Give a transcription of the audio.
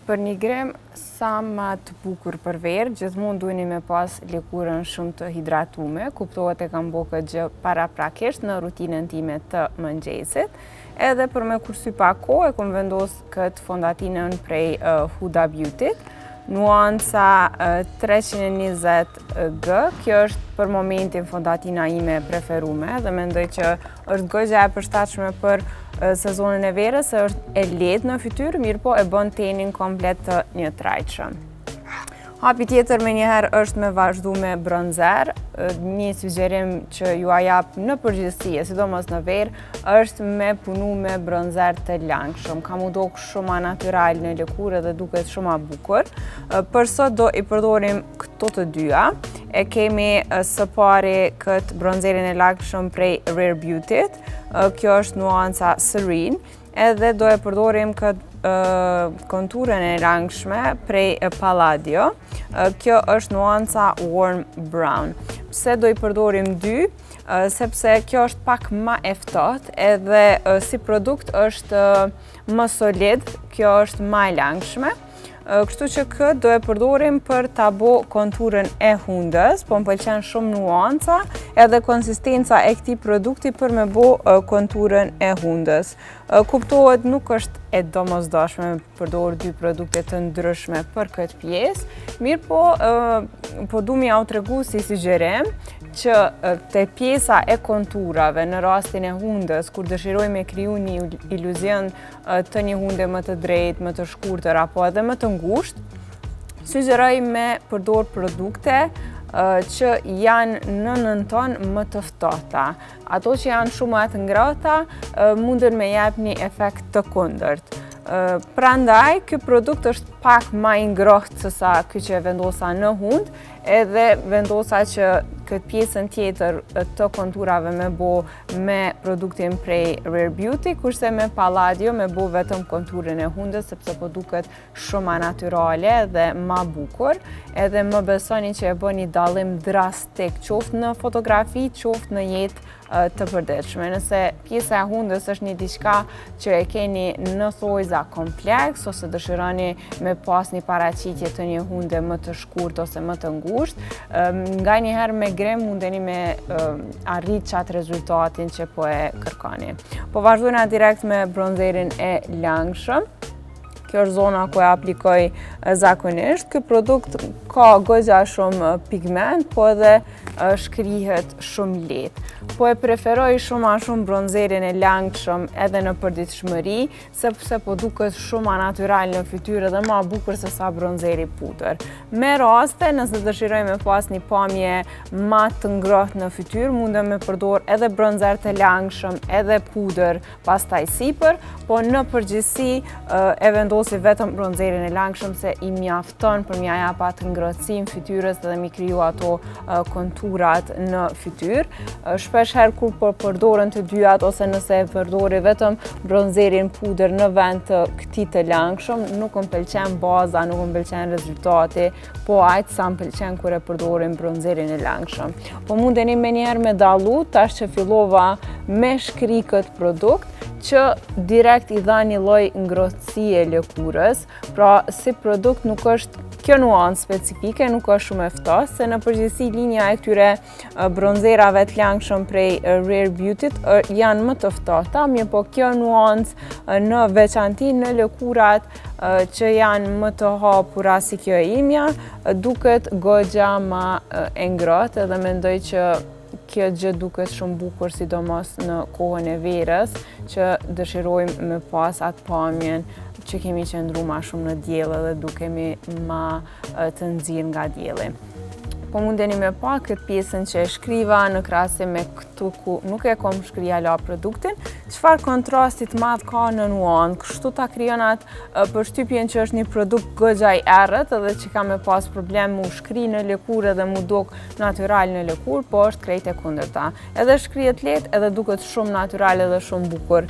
Për një grem sa ma të bukur për verë, gjithmonë duheni me pas lëkurën shumë të hidratume, kuptohet e kam bo këtë gjë paraprakisht në rutinën time të mëngjesit. Edhe për me kursy pak kohë e kom vendos këtë fondatinën prej Huda Beautyt, nuanca 320G, kjo është për momentin fondatina ime preferume dhe mendoj që është goxha e përshtatshme për sezonën e verës, është e lehtë në fytyrë, mirë po e bën tenin komplet të njëtrajtshëm. Hapi tjetër me njëherë është me vazhdu me bronzer. Një sugjerim që ju a jap në përgjithësi, sidomos në verë, është me punu me bronzer të langshëm. Ka mu dok shumë natyral në lëkurë dhe duket shumë bukur. Për sot do i përdorim këto të dyja. E kemi së pari këtë bronzerin e langshëm prej Rare Beautyt. Kjo është nuanca Serene. Edhe do e përdorim këtë konturën e langshme prej Palladio. Kjo është nuanca Warm Brown. Pse do i përdorim dy? Sepse kjo është pak ma e ftohtë edhe si produkt është më solid, kjo është ma e langshme. Kështu që këtë do e përdorim për ta bo konturën e hundës, po më pëlqen shumë nuanca edhe konsistenca e këtij produkti për me bo konturën e hundës. Kuptohet nuk është e domosdoshme me përdorë dy produkte të ndryshme për këtë pjesë, mirë po du mi au tregu si sugjerim që te pjesa e konturave në rastin e hundës, kur dëshiroj me kriju një iluzion të një hunde më të drejtë, më të shkurtër apo edhe më të ngushtë, sugjeroj me përdor produkte që janë në nënton më të ftohta. Ato që janë shumë të ngrohta mundën me jep një efekt të kundërt. Prandaj, ky produkt është pak ma i ngrohtë se sa ky që e vendosa në hundë, edhe vendosa që këtë pjesën tjetër të konturave me bo me produktin prej Rare Beauty, kurse me Palladio me bo vetëm konturën e hundës, sepse po duket shumë ma natyrale dhe ma bukur, edhe më besoni që e bën një dallim drastik, qoftë në fotografi, qoftë në jetë të përditshme. Nëse pjesa e hundës është një diçka që e keni në thojza kompleks, ose dëshironi me pas një paraqitje të një hunde më të shkurtë ose më të ngushtë, nga njëherë me grem mundeni me arrit qatë rezultatin që po e kërkoni. Po vazhdojna direkt me bronzerin e langshëm. Kjo është zona ku e aplikoj zakonisht. Ky produkt ka goxha shumë pigment, po edhe shkrihet shumë lehtë. Po e preferoj shumë ma shumë bronzerin e langshëm edhe në përditshmëri, sepse po duket shumë ma natyral në fytyrë dhe ma bukur se sa bronzeri pudër. Me raste, nëse dëshiroj me pas një pamje ma të ngrohtë në fytyrë, mundem me përdor edhe bronzer të langshëm edhe pudër pastaj sipër, po në përgjithësi e vendosi vetëm bronzerin e langshëm se i mjafton për mja jap atë ngrohtësinë fytyrës dhe mi kriju ato konturat në fytyrë. Shpesh herë kur përdorën të dyjat ose nëse e përdori vetëm bronzerin pudër në vend të këtij të langshëm, nuk më pëlqen baza, nuk më pëlqen rezultati, po aq sa më pëlqen kur e përdorim bronzerin e langshëm. Po mundeni menjëherë me dallu, tash që fillova me shkri këtë produkt, që direkt i dha një lloj ngrohtësie lëkurës, pra si produkt nuk është kjo nuancë specifike, nuk është shumë e ftohtë, se në përgjithësi linja e këtyre bronzerave të langshëm prej Rare Beautyt janë më të ftohta, mirë po kjo nuancë në veçanti në lëkurat që janë më të hapura si kjo e imja, duket goxha ma e ngrohtë edhe mendoj që kjo gjë duket shumë bukur, sidomos në kohën e verës, që dëshirojmë me pas atë pamjen që kemi qëndru ma shumë në diell dhe dukemi ma të nxirr nga dielli. Po mundeni me pa këtë pjesën që e shkriva në krahasim me këtu ku nuk e kom shkrija la produktin, çfarë kontrastit madh ka në nuancë, kështu ta krijon atë përshtypjen që është një produkt goxha i errët edhe që ka me pas problem mu shkri në lëkurë dhe mu dok natyral në lëkurë, po është krejt e kundërta. Edhe shkrihet lehtë edhe duket shumë natyral edhe shumë bukur